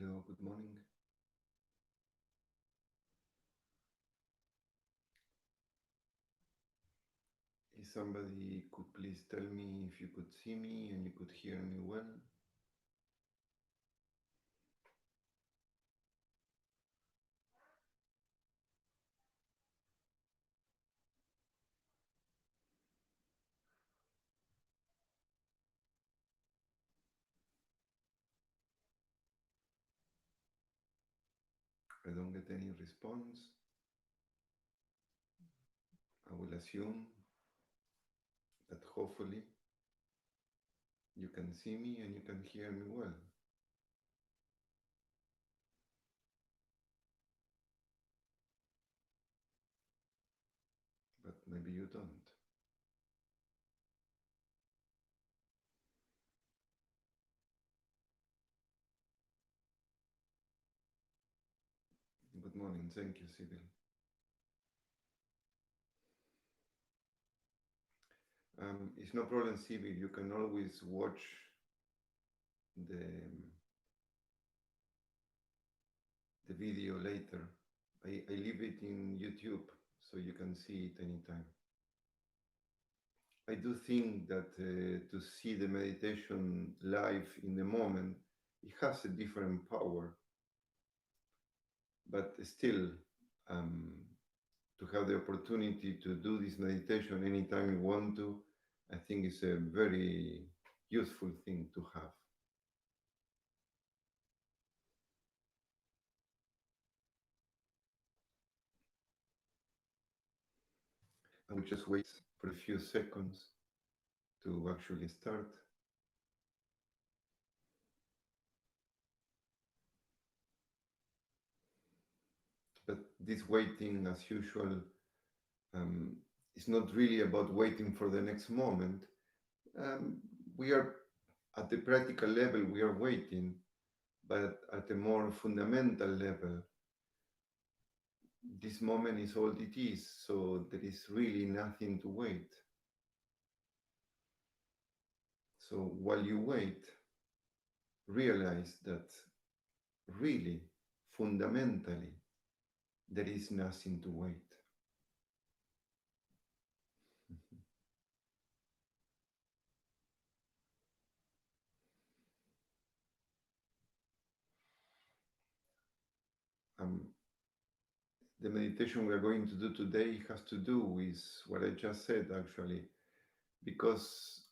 Hello, good morning. If somebody could please tell me if you could see me and you could hear me well. I don't get any response. I will assume that hopefully you can see me and you can hear me well. But maybe you don't. Good morning. Thank you, Sibyl. It's no problem, Sibyl. You can always watch the, the video later. I leave it in YouTube so you can see it anytime. I do think that to see the meditation live in the moment, it has a different power. But still, um, to have the opportunity to do this meditation anytime you want to, I think it's a very useful thing to have. I will just wait for a few seconds to actually start. But this waiting, as usual, um, is not really about waiting for the next moment. Um, we are at the practical level, we are waiting, but at a more fundamental level, this moment is all it is, so there is really nothing to wait. So while you wait, realize that really, fundamentally, there is nothing to wait. Um, the meditation we are going to do today has to do with what I just said, actually, because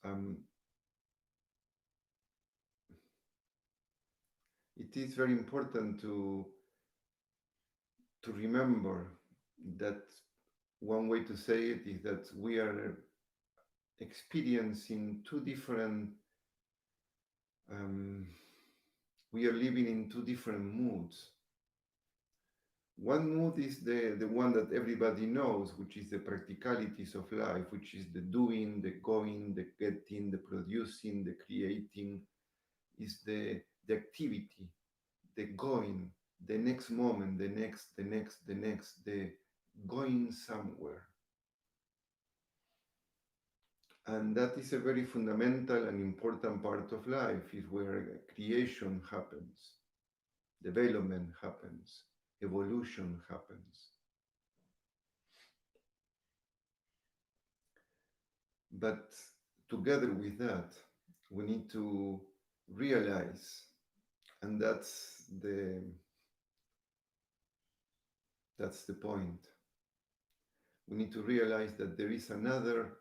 it is very important to remember that one way to say it is that we are experiencing two different, um, we are living in two different moods. One mood is the one that everybody knows, which is the practicalities of life, which is the doing, the going, the getting, the producing, the creating, is the activity, the going, the next moment, the going somewhere. And that is a very fundamental and important part of life, is where creation happens, development happens, evolution happens. But together with that, we need to realize, and that's the point. We need to realize that there is another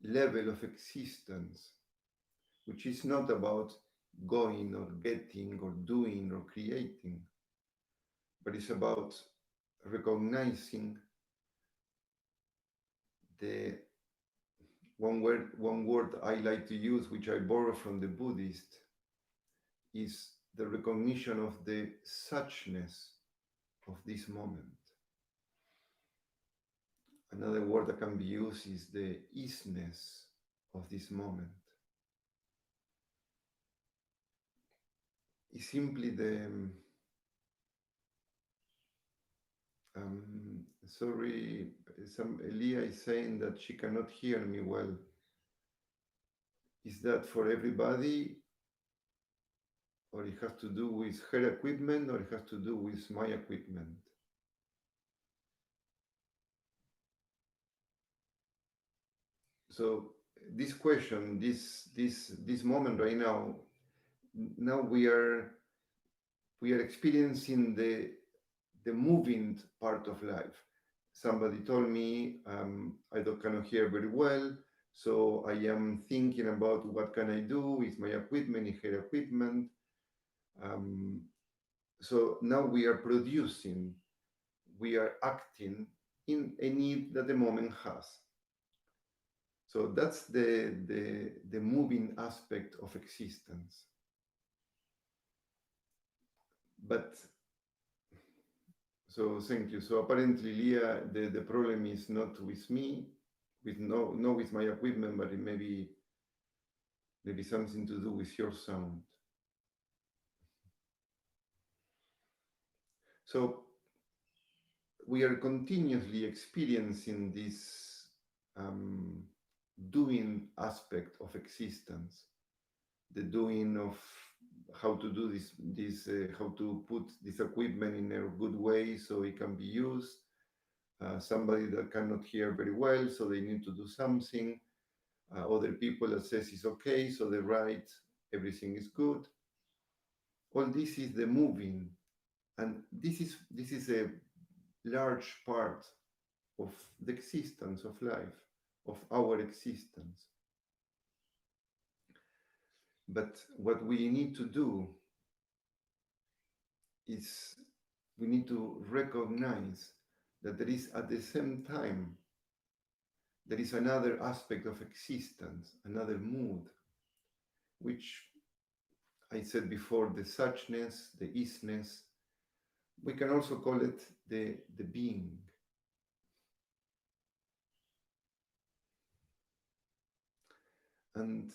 level of existence, which is not about going or getting or doing or creating, but it's about recognizing the one word I like to use, which I borrow from the Buddhist, is the recognition of the suchness of this moment. Another word that can be used is the isness of this moment. It's simply sorry, Elia is saying that she cannot hear me well. Is that for everybody or it has to do with her equipment, or it has to do with my equipment. So this question, this moment right now, now we are experiencing the moving part of life. Somebody told me cannot hear very well, so I am thinking about what can I do with my equipment, her equipment. Um, so now we are producing, we are acting in a need that the moment has. So that's the moving aspect of existence. But so thank you. So apparently, Leah, the problem is not with me, with no with my equipment, but it maybe something to do with your sound. So we are continuously experiencing this um, doing aspect of existence, the doing of how to do how to put this equipment in a good way so it can be used. Somebody that cannot hear very well, so they need to do something. Other people that says it's okay, so they write everything is good. All this is the moving, and this is a large part of the existence of life, of our existence. But what we need to do is we need to recognize that there is at the same time there is another aspect of existence, another mood, which I said before, the suchness, the isness. We can also call it the being. And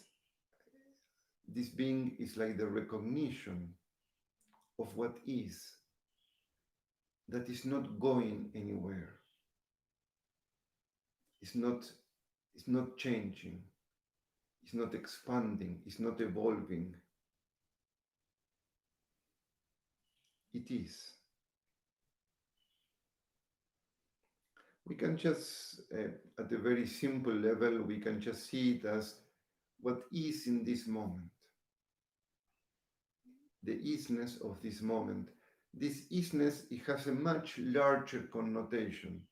this being is like the recognition of what is, that is not going anywhere. It's not, it's not changing. It's not expanding. It's not evolving. It is. We can just, at a very simple level, we can just see it as what is in this moment, the isness of this moment. This isness, it has a much larger connotation,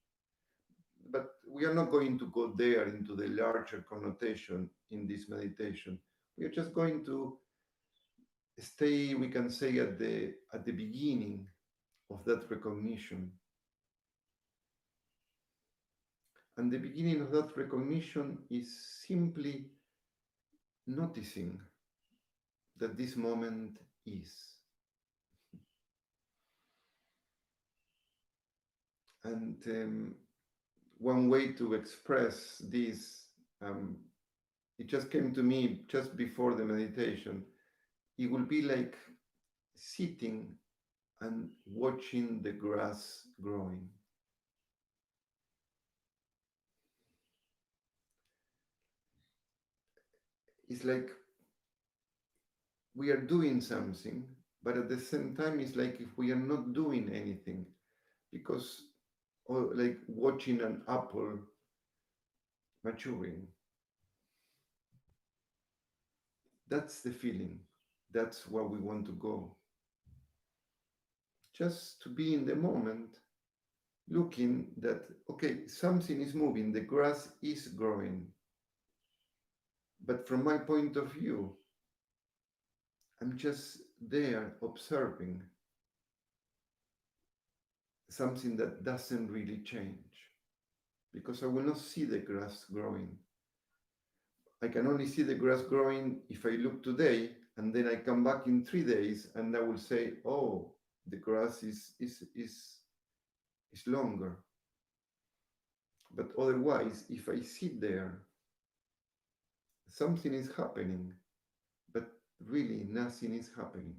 but we are not going to go there into the larger connotation in this meditation. We are just going to stay, we can say, at the beginning of that recognition. And the beginning of that recognition is simply noticing that this moment is. And one way to express this, it just came to me just before the meditation. It will be like sitting and watching the grass growing. It's like we are doing something, but at the same time, it's like if we are not doing anything, because, or like watching an apple maturing. That's the feeling. That's where we want to go. Just to be in the moment, looking that, okay, something is moving, the grass is growing. But from my point of view, I'm just there observing something that doesn't really change because I will not see the grass growing. I can only see the grass growing if I look today and then I come back in 3 days and I will say, oh, the grass is longer. But otherwise, if I sit there, something is happening, but really nothing is happening.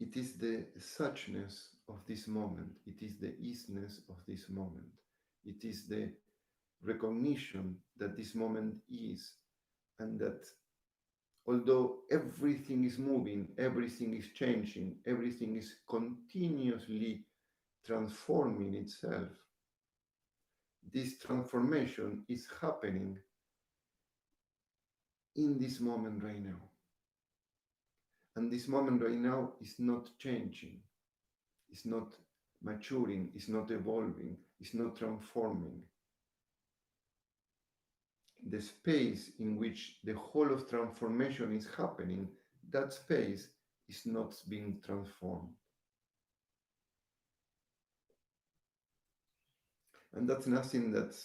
It is the suchness of this moment. It is the isness of this moment. It is the recognition that this moment is, and that although everything is moving, everything is changing, everything is continuously transforming itself, this transformation is happening in this moment right now. And this moment right now is not changing, it's not maturing, it's not evolving, it's not transforming. The space in which the whole of transformation is happening, that space is not being transformed. And that's nothing that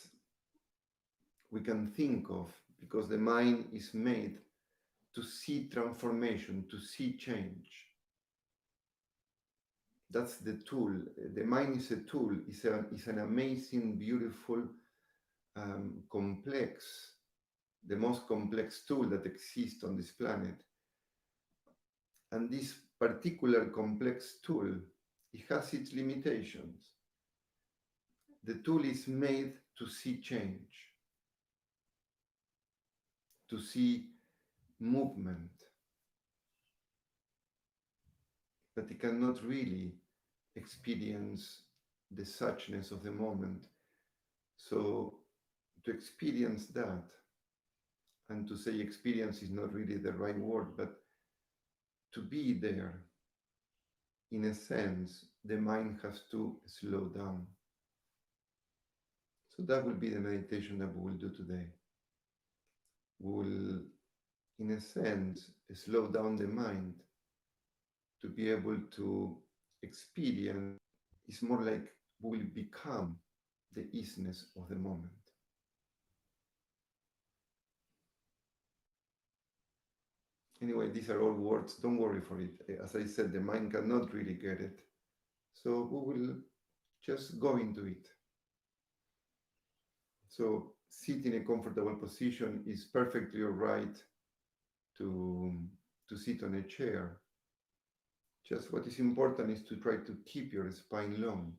we can think of, because the mind is made to see transformation, to see change. That's the tool. The mind is a tool, is an amazing, beautiful, complex, the most complex tool that exists on this planet. And this particular complex tool, it has its limitations. The tool is made to see change, to see movement, but it cannot really experience the suchness of the moment. So to experience that, and to say experience is not really the right word, but to be there, in a sense, the mind has to slow down. So that will be the meditation that we will do today. We will, in a sense, slow down the mind to be able to experience. It's more like we will become the isness of the moment. Anyway, these are all words. Don't worry for it. As I said, the mind cannot really get it. So we will just go into it. So sit in a comfortable position is perfectly all right to, to sit on a chair. Just what is important is to try to keep your spine long.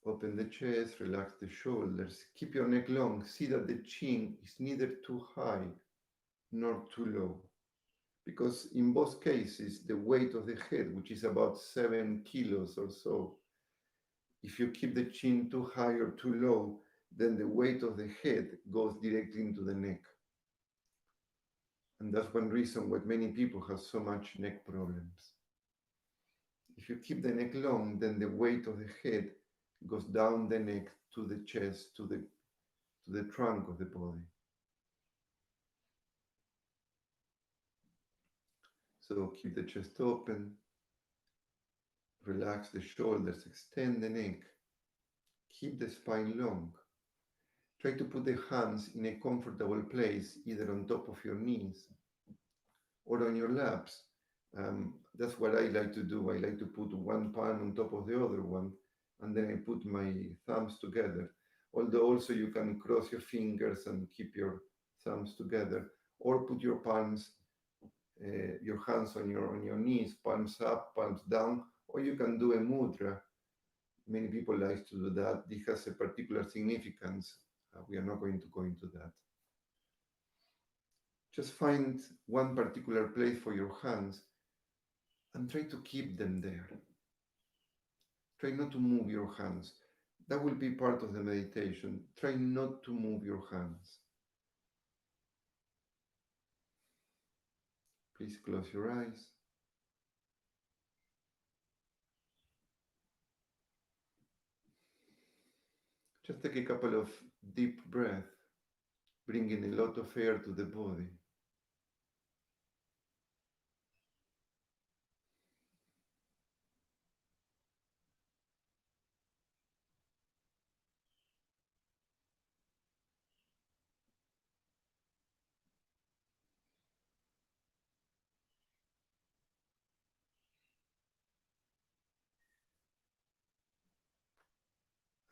Open the chest, relax the shoulders, keep your neck long. See that the chin is neither too high nor too low. Because in both cases, the weight of the head, which is about 7 kilos or so, if you keep the chin too high or too low, then the weight of the head goes directly into the neck. And that's one reason why many people have so much neck problems. If you keep the neck long, then the weight of the head goes down the neck to the chest, to the trunk of the body. So keep the chest open, relax the shoulders, extend the neck, keep the spine long. Try to put the hands in a comfortable place, either on top of your knees or on your laps. That's what I like to do. I like to put one palm on top of the other one, and then I put my thumbs together. Although also you can cross your fingers and keep your thumbs together, or put your palms, your hands on your knees, palms up, palms down, or you can do a mudra. Many people like to do that. This has a particular significance. We are not going to go into that. Just find one particular place for your hands and try to keep them there. Try not to move your hands. That will be part of the meditation. Try not to move your hands. Please close your eyes. Just take a couple of deep breaths, bringing a lot of air to the body.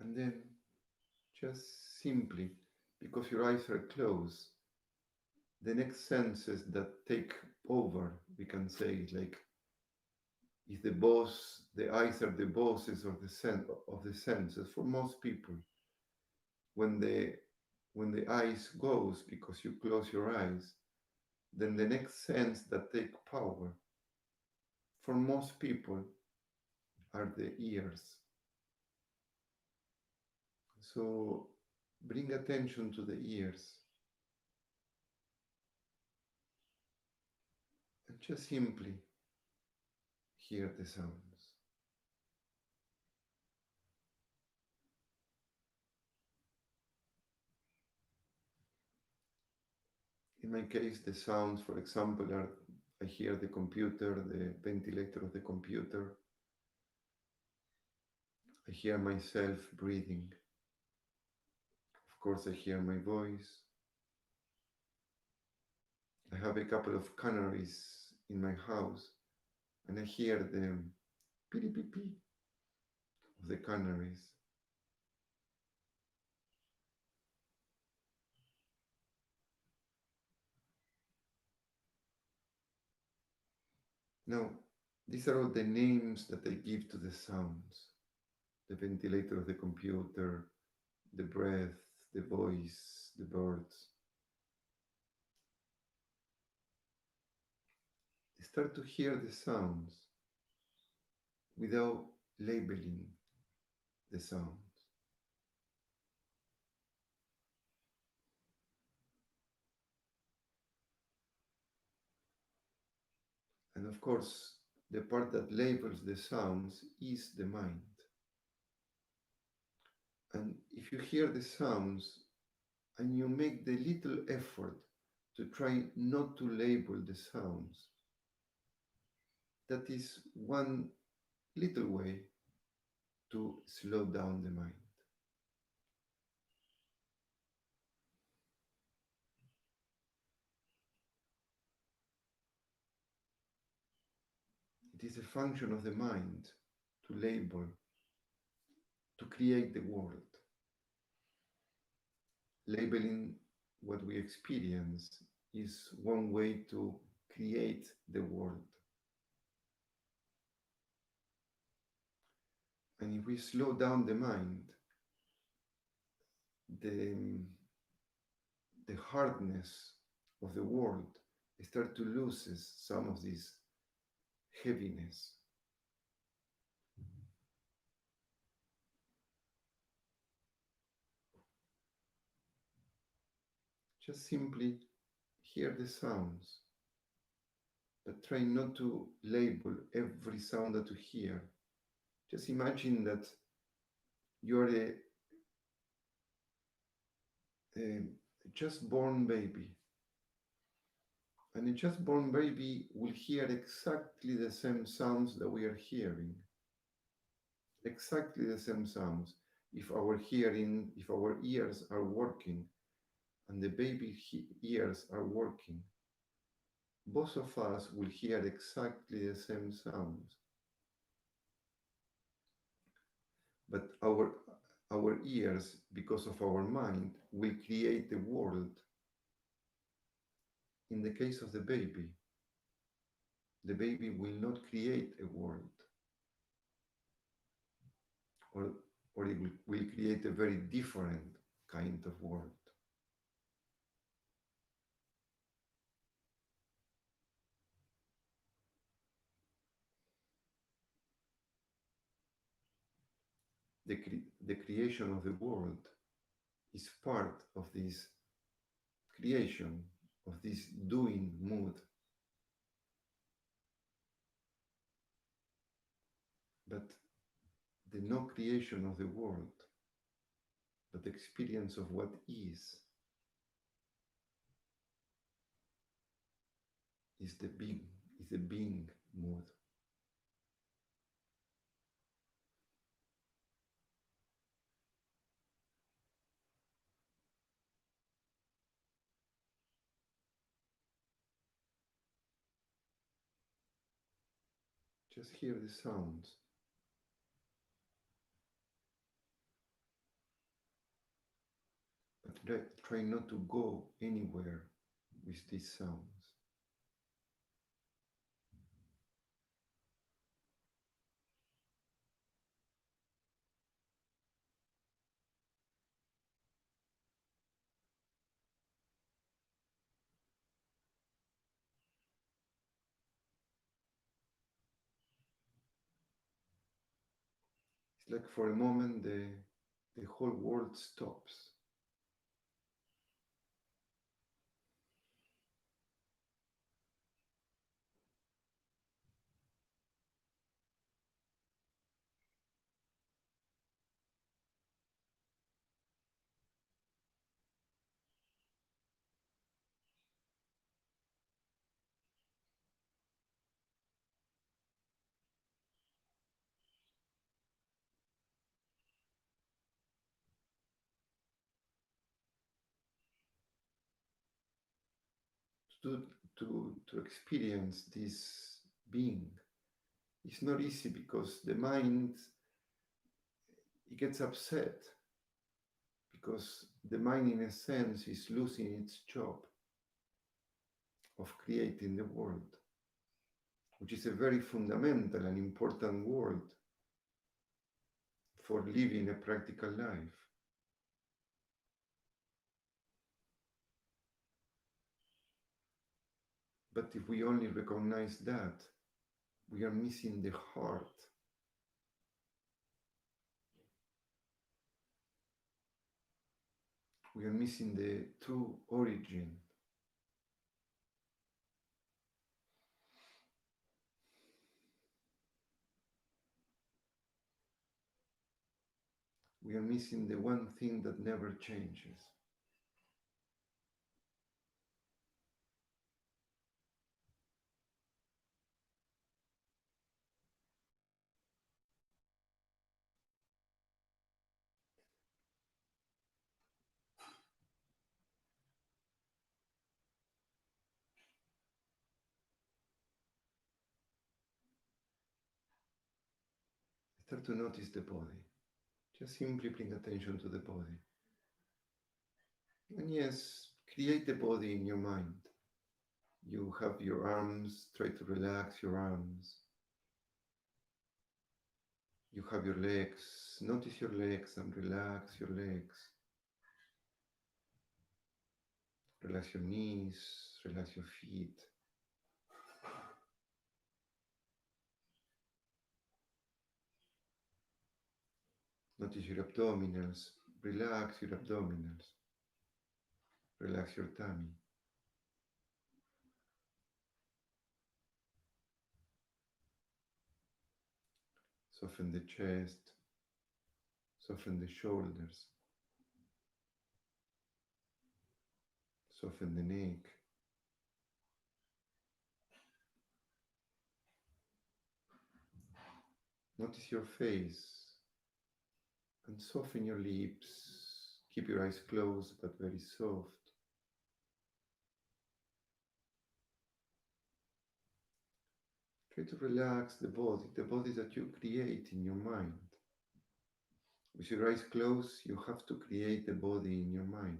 And then just simply, because your eyes are closed, the next senses that take over, we can say, like is the boss, the eyes are the bosses of the senses for most people. When the eyes goes because you close your eyes, then the next sense that take power for most people are the ears. So bring attention to the ears and just simply hear the sounds. In my case, the sounds, for example, are I hear the computer, the ventilator of the computer. I hear myself breathing. Of course, I hear my voice. I have a couple of canaries in my house, and I hear the piri of the canaries. Now, these are all the names that I give to the sounds: the ventilator of the computer, the breath, the voice, the birds. Start to hear the sounds without labeling the sounds. And of course, the part that labels the sounds is the mind. And if you hear the sounds and you make the little effort to try not to label the sounds, that is one little way to slow down the mind. It is a function of the mind to label, to create the world. Labeling what we experience is one way to create the world. And if we slow down the mind, the hardness of the world start to loses some of this heaviness. Just simply hear the sounds, but try not to label every sound that you hear. Just imagine that you're a just born baby, and a just born baby will hear exactly the same sounds that we are hearing. Exactly the same sounds. If our ears are working and the baby ears are working, both of us will hear exactly the same sounds. But our ears, because of our mind, will create the world. In the case of the baby will not create a world, or, or it will create a very different kind of world. The creation of the world is part of this creation, of this doing mood. But the no creation of the world, but the experience of what is the being, is the being mood. Just hear the sounds, but try not to go anywhere with these sounds. like for a moment the whole world stops. To, to experience this being. It's not easy because the mind it gets upset because the mind in a sense is losing its job of creating the world, which is a very fundamental and important world for living a practical life. But if we only recognize that, we are missing the heart. We are missing the true origin. We are missing the one thing that never changes. Start to notice the body. Just simply bring attention to the body. And yes, create the body in your mind. You have your arms, try to relax your arms. You have your legs, notice your legs and relax your legs. Relax your knees, relax your feet. Notice your abdominals, relax your abdominals. Relax your tummy. Soften the chest, soften the shoulders, soften the neck. Notice your face and soften your lips. Keep your eyes closed but very soft. Try to relax the body that you create in your mind. With your eyes closed, you have to create the body in your mind.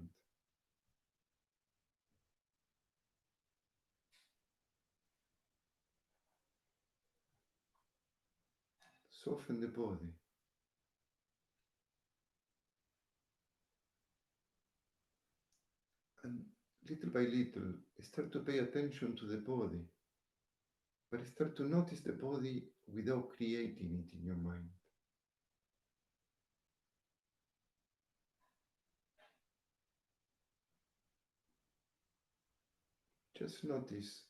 Soften the body. And little by little, start to pay attention to the body. But start to notice the body without creating it in your mind. Just notice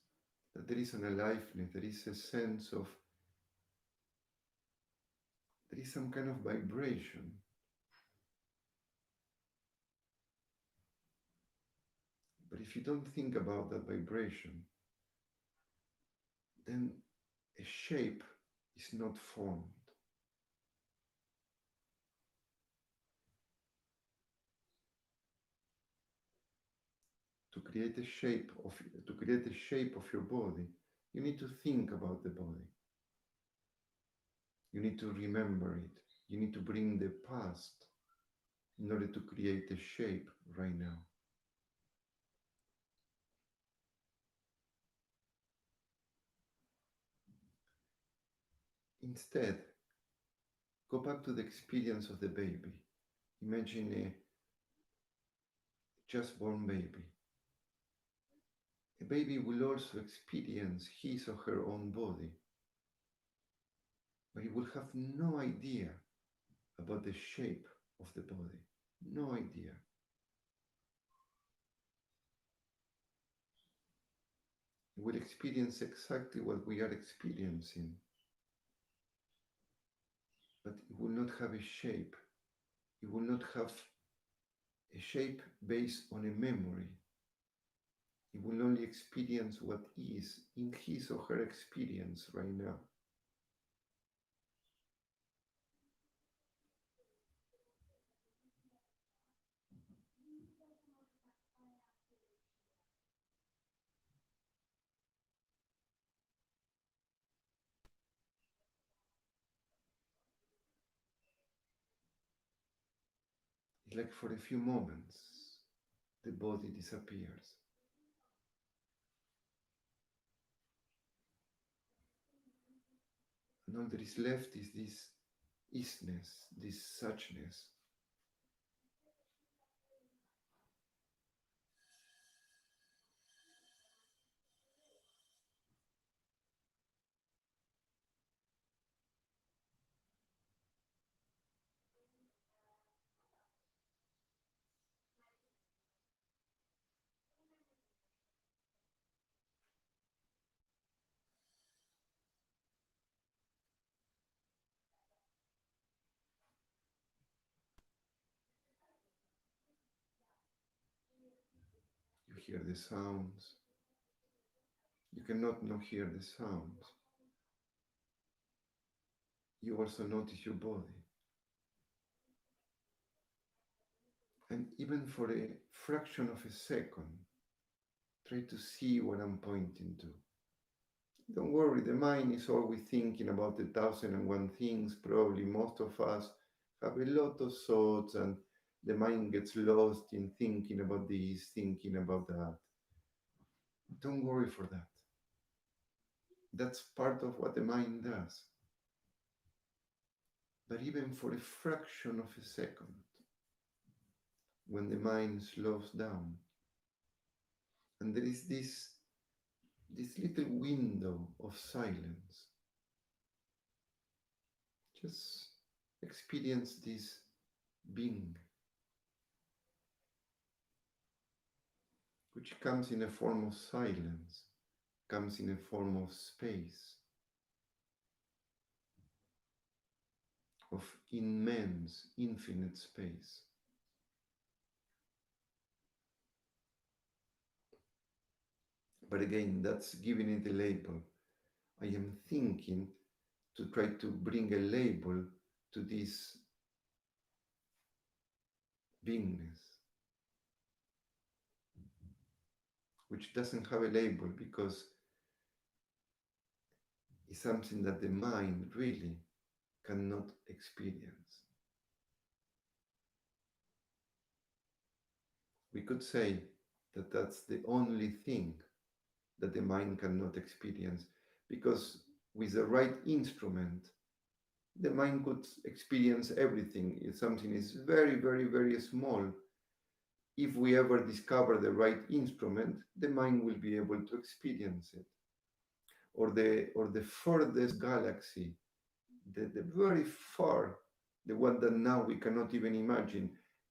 that there is an aliveness, there is a sense of, there is some kind of vibration. But if you don't think about that vibration, then a shape is not formed. To create a shape of your body, you need to think about the body. You need to remember it. You need to bring the past in order to create a shape right now. Instead, go back to the experience of the baby. Imagine a just born baby. A baby will also experience his or her own body, but it will have no idea about the shape of the body. No idea. We will experience exactly what we are experiencing, but it will not have a shape. It will not have a shape based on a memory. It will only experience what is in his or her experience right now. It's like for a few moments, the body disappears. And all that is left is this isness, this suchness. You hear the sounds. You cannot not hear the sounds. You also notice your body. And even for a fraction of a second, try to see what I'm pointing to. Don't worry, the mind is always thinking about 1,001 things. Probably most of us have a lot of thoughts, and the mind gets lost in thinking about this, thinking about that. Don't worry for that. That's part of what the mind does. But even for a fraction of a second, when the mind slows down, and there is this little window of silence, just experience this being, which comes in a form of silence, comes in a form of space, of immense, infinite space. But again, that's giving it a label. I am thinking to try to bring a label to this beingness, which doesn't have a label because it's something that the mind really cannot experience. We could say that that's the only thing that the mind cannot experience, because with the right instrument, the mind could experience everything. If something is very, very, very small, if we ever discover the right instrument, the mind will be able to experience it. Or the furthest galaxy, the very far, the one that now we cannot even imagine.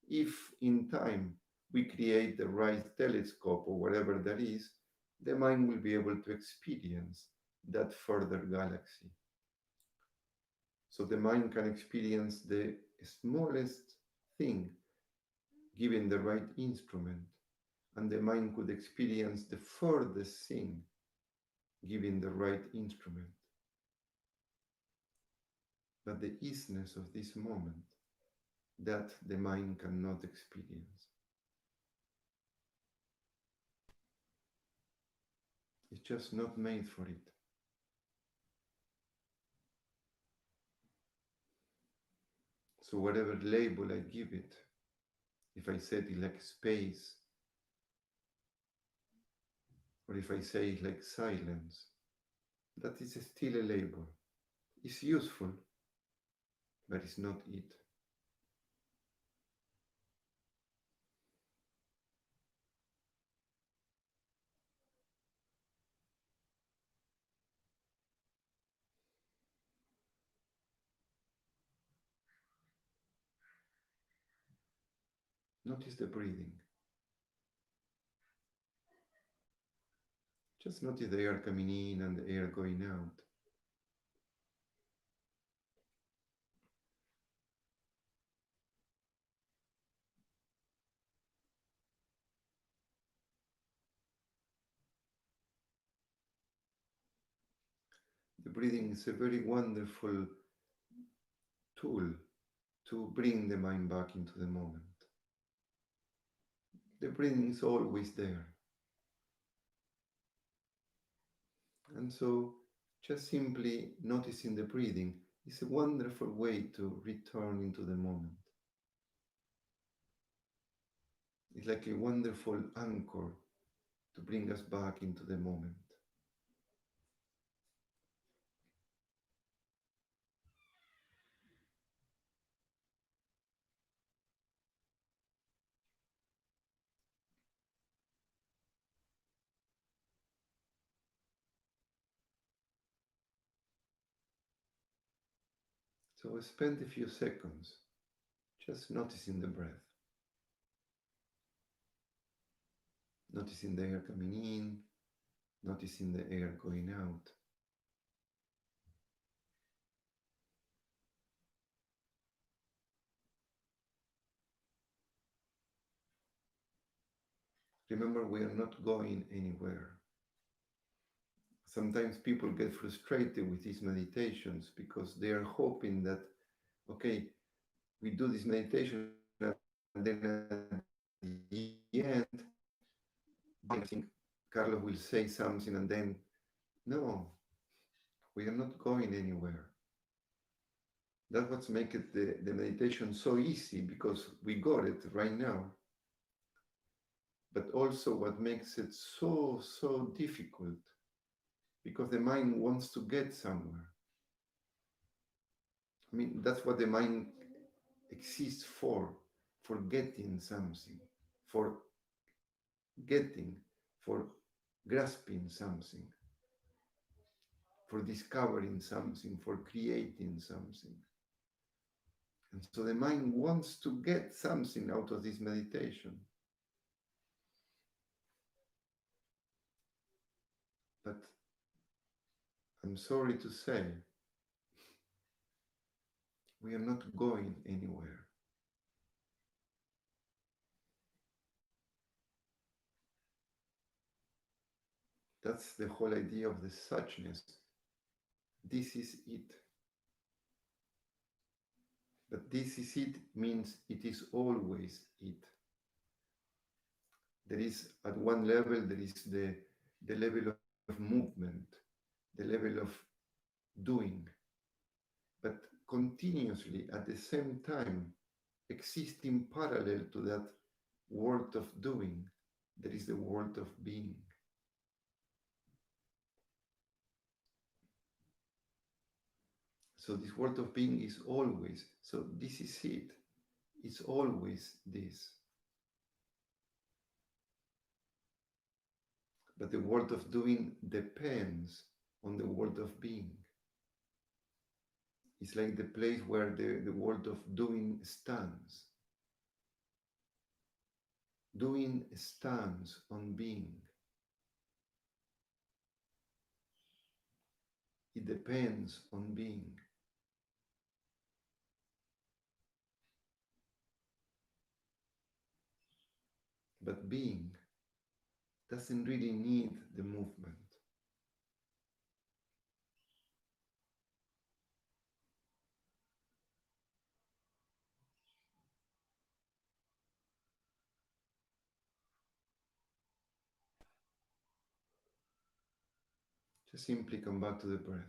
If in time we create the right telescope or whatever that is, the mind will be able to experience that further galaxy. So the mind can experience the smallest thing given the right instrument, and the mind could experience the furthest thing given the right instrument. But the isness of this moment, that the mind cannot experience. It's just not made for it. So whatever label I give it, if I set it like space, or if I say it like silence, that is still a label. It's useful, but it's not it. Notice the breathing. Just notice the air coming in and the air going out. The breathing is a very wonderful tool to bring the mind back into the moment. The breathing is always there. And so just simply noticing the breathing is a wonderful way to return into the moment. It's like a wonderful anchor to bring us back into the moment. So spend a few seconds just noticing the breath, noticing the air coming in, noticing the air going out. Remember, we are not going anywhere. Sometimes people get frustrated with these meditations because they are hoping that, okay, we do this meditation and then at the end, I think Carlos will say something and then, no, we are not going anywhere. That's what makes it the meditation so easy because we got it right now. But also what makes it so difficult because the mind wants to get somewhere. I mean, that's what the mind exists for getting something, for getting, for grasping something, for discovering something, for creating something. And so the mind wants to get something out of this meditation. But I'm sorry to say, we are not going anywhere. That's the whole idea of the suchness. This is it. But this is it means it is always it. There is, at one level, there is the level of movement, the level of doing, but continuously at the same time, existing parallel to that world of doing, there is the world of being. So this world of being is always, so this is it. It's always this. But the world of doing depends on the world of being. It's like the place where the world of doing stands. Doing stands on being. It depends on being. But being doesn't really need the movement. Just simply come back to the breath.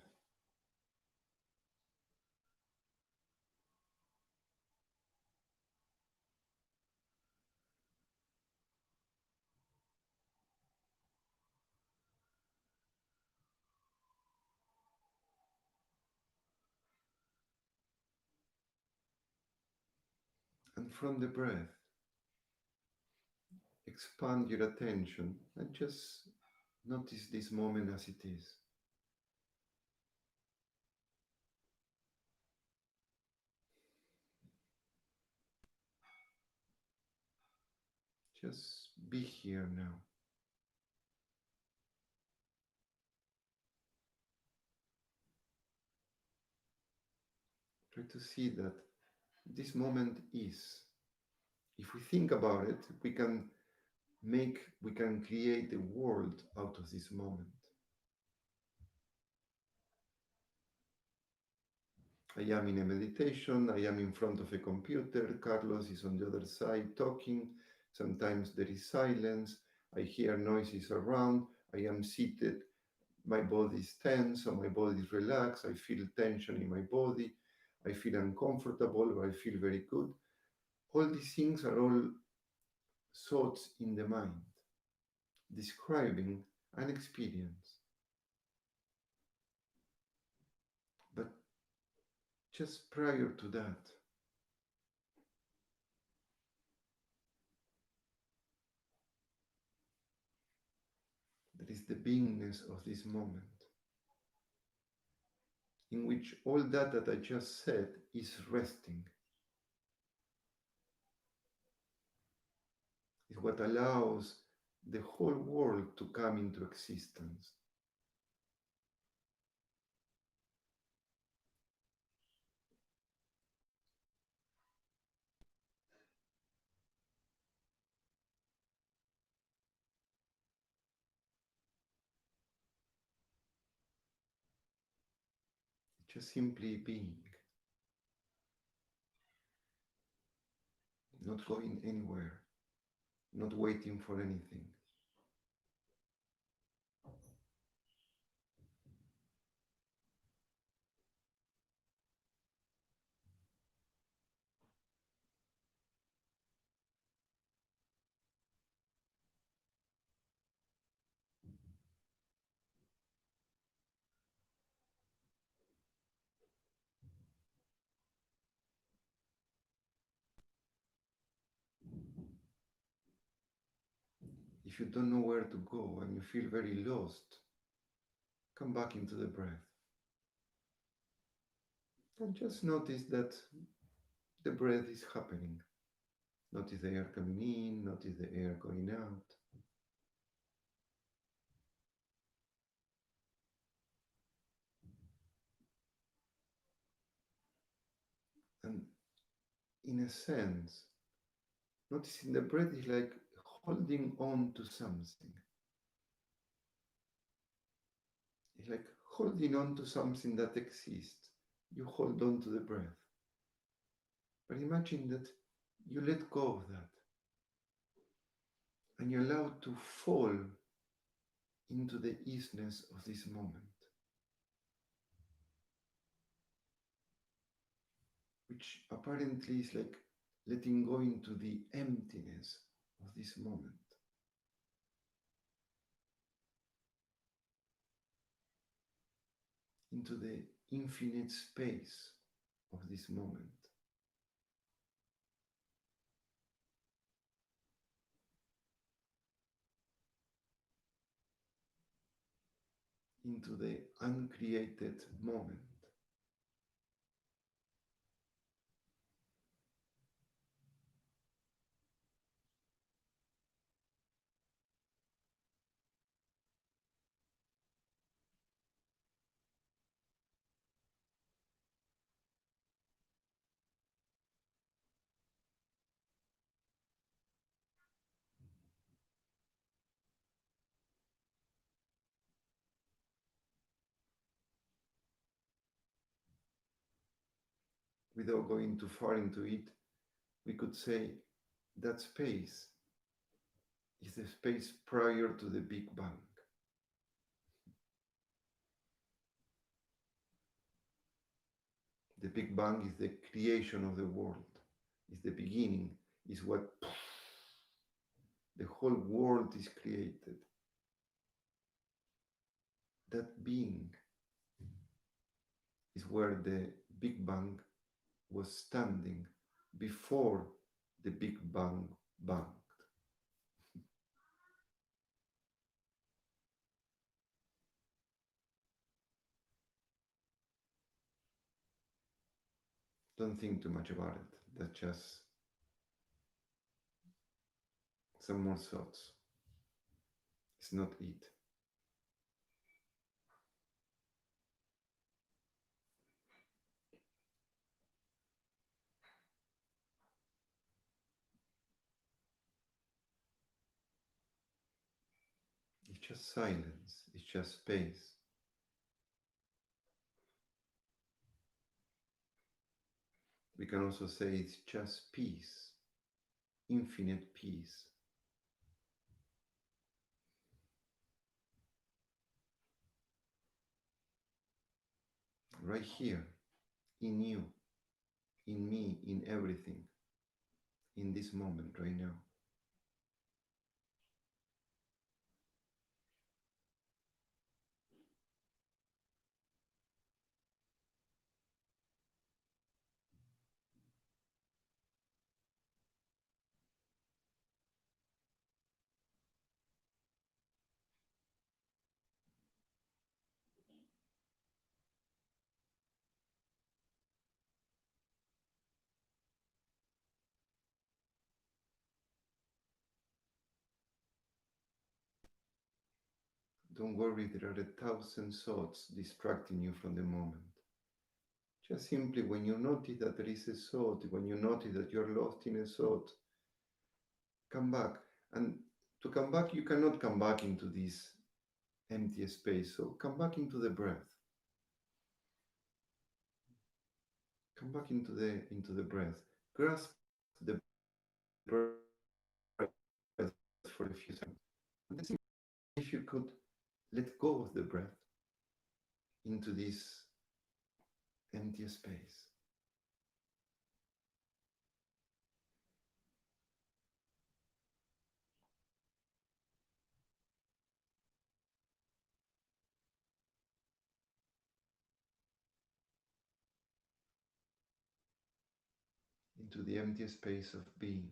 And from the breath, expand your attention and just notice this moment as it is. Just be here now. Try to see that this moment is. If we think about it, we can create a world out of this moment. I am in a meditation, I am in front of a computer, Carlos is on the other side talking, sometimes there is silence, I hear noises around, I am seated, my body is tense or my body is relaxed, I feel tension in my body, I feel uncomfortable or I feel very good. All these things are all thoughts in the mind, describing an experience. But just prior to that, there is the beingness of this moment, in which all that I just said is resting, is what allows the whole world to come into existence. Just simply being, not going anywhere, not waiting for anything. If you don't know where to go and you feel very lost, come back into the breath. And just notice that the breath is happening. Notice the air coming in, notice the air going out. And in a sense, noticing the breath is like holding on to something. It's like holding on to something that exists. You hold on to the breath. But imagine that you let go of that and you're allowed to fall into the isness of this moment, which apparently is like letting go into the emptiness of this moment. Into the infinite space of this moment. Into the uncreated moment. Without going too far into it, we could say that space is the space prior to the Big Bang. The Big Bang is the creation of the world, is the beginning, is what the whole world is created. That being is where the Big Bang was standing before the Big Bang banged. Don't think too much about it. That just Some more thoughts. It's not it. It's just silence. It's just space. We can also say it's just peace, infinite peace. Right here, in you, in me, in everything, in this moment, right now. Don't worry, there are 1,000 thoughts distracting you from the moment. Just simply when you notice that there is a thought, when you notice that you're lost in a thought, come back. And to come back, you cannot come back into this empty space. So come back into the breath. Come back into the breath. Grasp the breath for a few seconds. And then see if you could let go of the breath into this empty space. Into the empty space of being.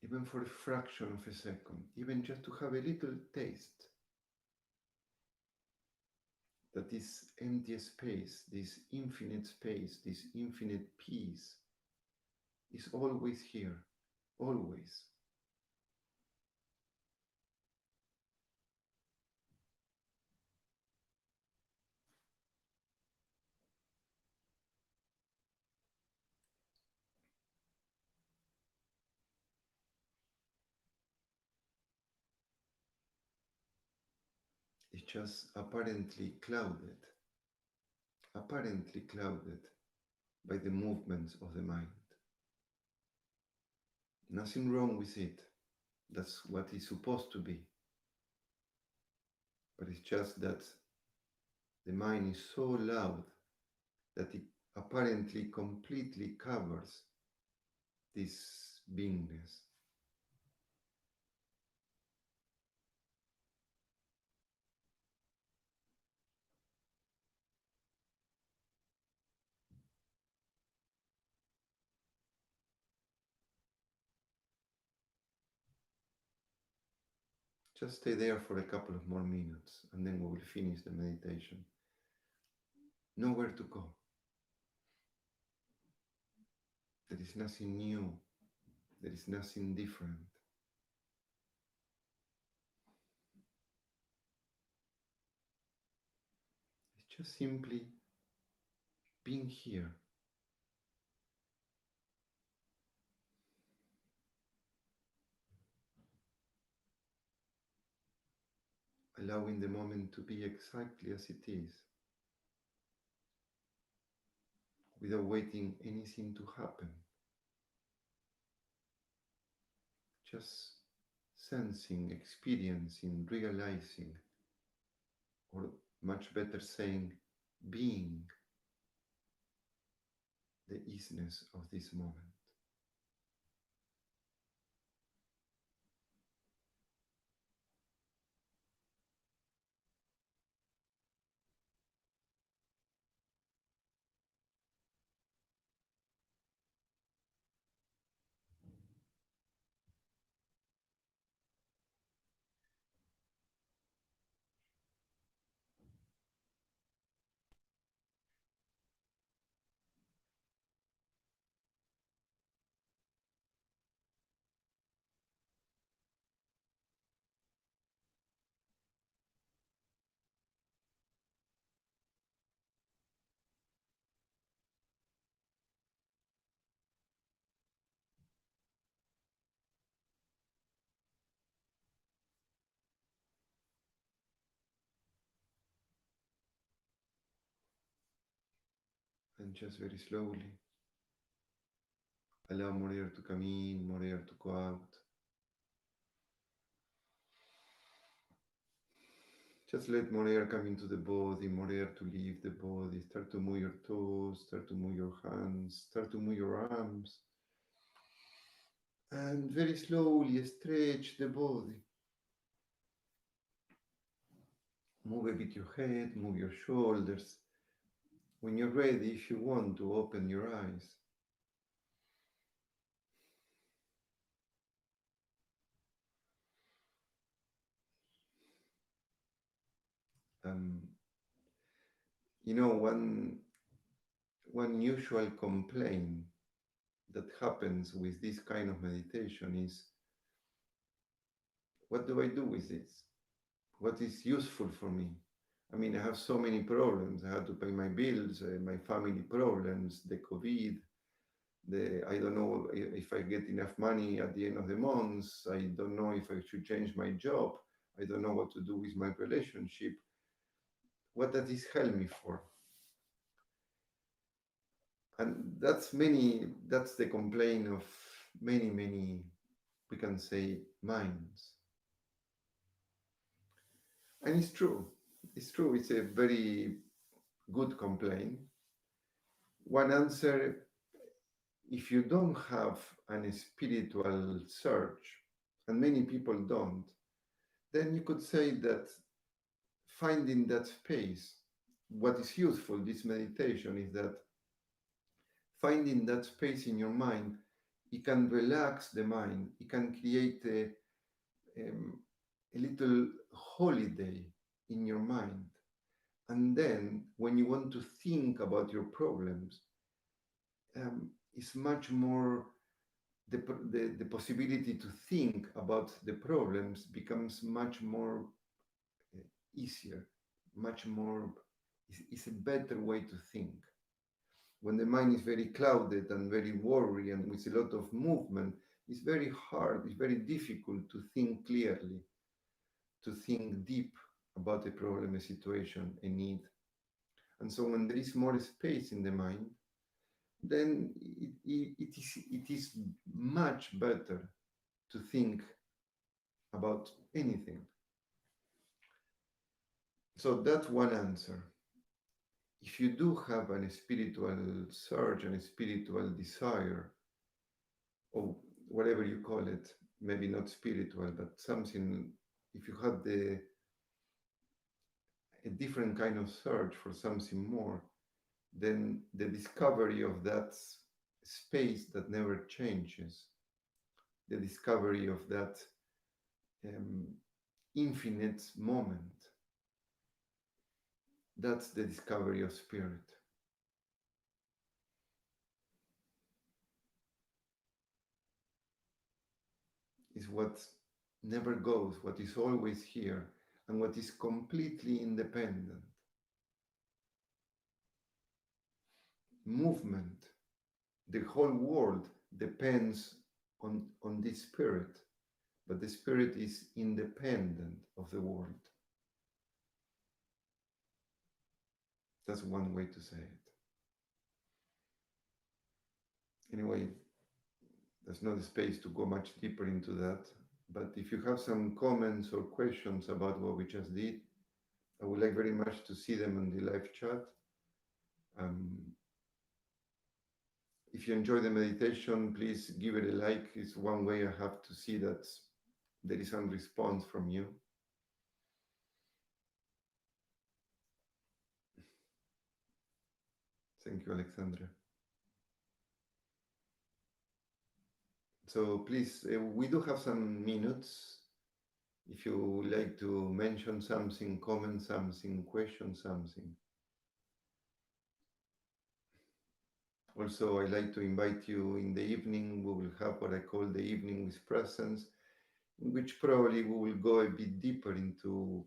Even for a fraction of a second, even just to have a little taste that this empty space, this infinite peace is always here, always. It's just apparently clouded by the movements of the mind. Nothing wrong with it. That's what it's supposed to be. But it's just that the mind is so loud that it apparently completely covers this beingness. Just stay there for a couple of more minutes and then we will finish the meditation. Nowhere to go. There is nothing new. There is nothing different. It's just simply being here. Allowing the moment to be exactly as it is, without waiting anything to happen. Just sensing, experiencing, realizing, or much better saying, being the isness of this moment. And just very slowly allow more air to come in, more air to go out. Just let more air come into the body, more air to leave the body. Start to move your toes, start to move your hands, start to move your arms. And very slowly stretch the body. Move a bit your head, move your shoulders. When you're ready, if you want to open your eyes. Um, one usual complaint that happens with this kind of meditation is, what do I do with this? What is useful for me? I mean, I have so many problems. I have to pay my bills, my family problems, the COVID, I don't know if I get enough money at the end of the month. I don't know if I should change my job. I don't know what to do with my relationship. What does this help me for? And that's the complaint of many, we can say, minds. And it's true. It's true. It's a very good complaint. One answer, if you don't have an spiritual search, and many people don't, then you could say that finding that space, what is useful, this meditation, is that finding that space in your mind, it can relax the mind, it can create a little holiday in your mind. And then when you want to think about your problems, it's much more, the possibility to think about the problems becomes much more easier, much more, it's a better way to think. When the mind is very clouded and very worried and with a lot of movement, it's very hard, it's very difficult to think clearly, to think deep about a problem, a situation, a need. And so when there is more space in the mind, then it is much better to think about anything. So that's one answer. If you do have a spiritual surge and a spiritual desire, or whatever you call it, maybe not spiritual, but something, if you have a different kind of search for something more, then the discovery of that space that never changes, the discovery of that um, infinite moment, that's the discovery of spirit. Is what never goes, what is always here, and what is completely independent. Movement, the whole world depends on this spirit, but the spirit is independent of the world. That's one way to say it. Anyway, there's not a space to go much deeper into that, but if you have some comments or questions about what we just did, I would like very much to see them in the live chat. If you enjoy the meditation, please give it a like. It's one way I have to see that there is some response from you. Thank you, Alexandra. So please, we do have some minutes. If you would like to mention something, comment something, question something. Also, I like to invite you in the evening. We will have what I call the evening with presence, in which probably we will go a bit deeper into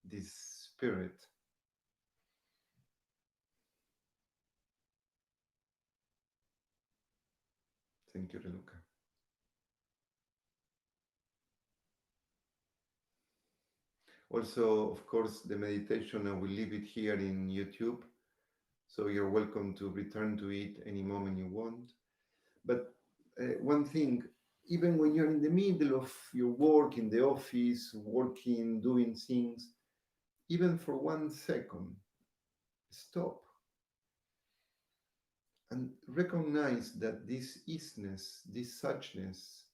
this spirit. Thank you, Reluca. Also, of course, the meditation, I will leave it here in YouTube. So you're welcome to return to it any moment you want. But one thing, even when you're in the middle of your work in the office, working, doing things, even for 1 second, stop and recognize that this isness, this suchness,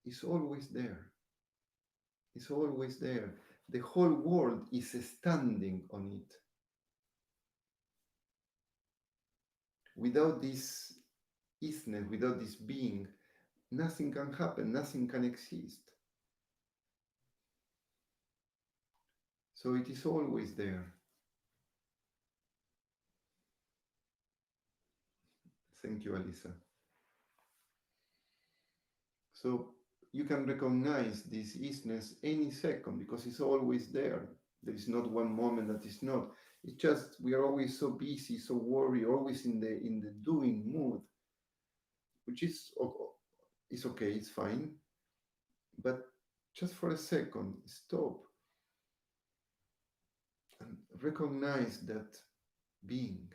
is always there. It's always there. The whole world is standing on it. Without this isness, without this being, nothing can happen, nothing can exist. So it is always there. Thank you, Alisa. So you can recognize this isness any second because it's always there. There is not one moment that is not. It's just we are always so busy, so worried, always in the doing mood, which is okay, it's fine. But just for a second, stop and recognize that being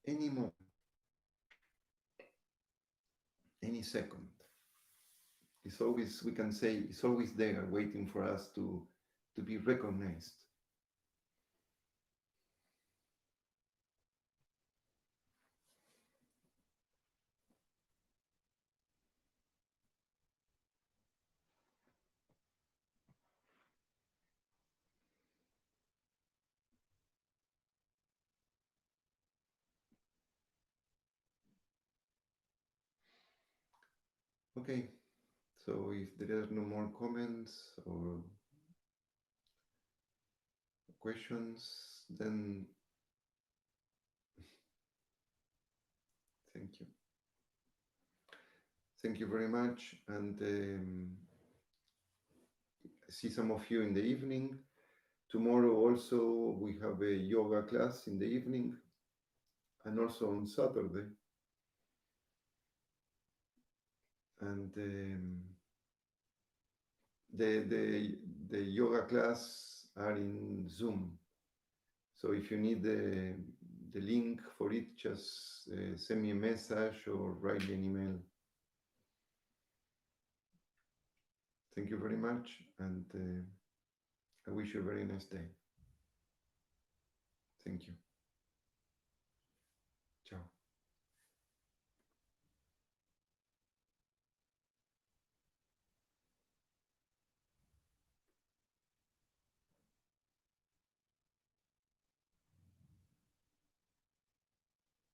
any moment, any second. It's always, we can say, it's always there waiting for us to be recognized. Okay, so if there are no more comments or questions, then thank you. Thank you very much. And see some of you in the evening. Tomorrow also we have a yoga class in the evening and also on Saturday. And the yoga class are in Zoom. So if you need the link for it, just send me a message or write me an email. Thank you very much, and I wish you a very nice day. Thank you.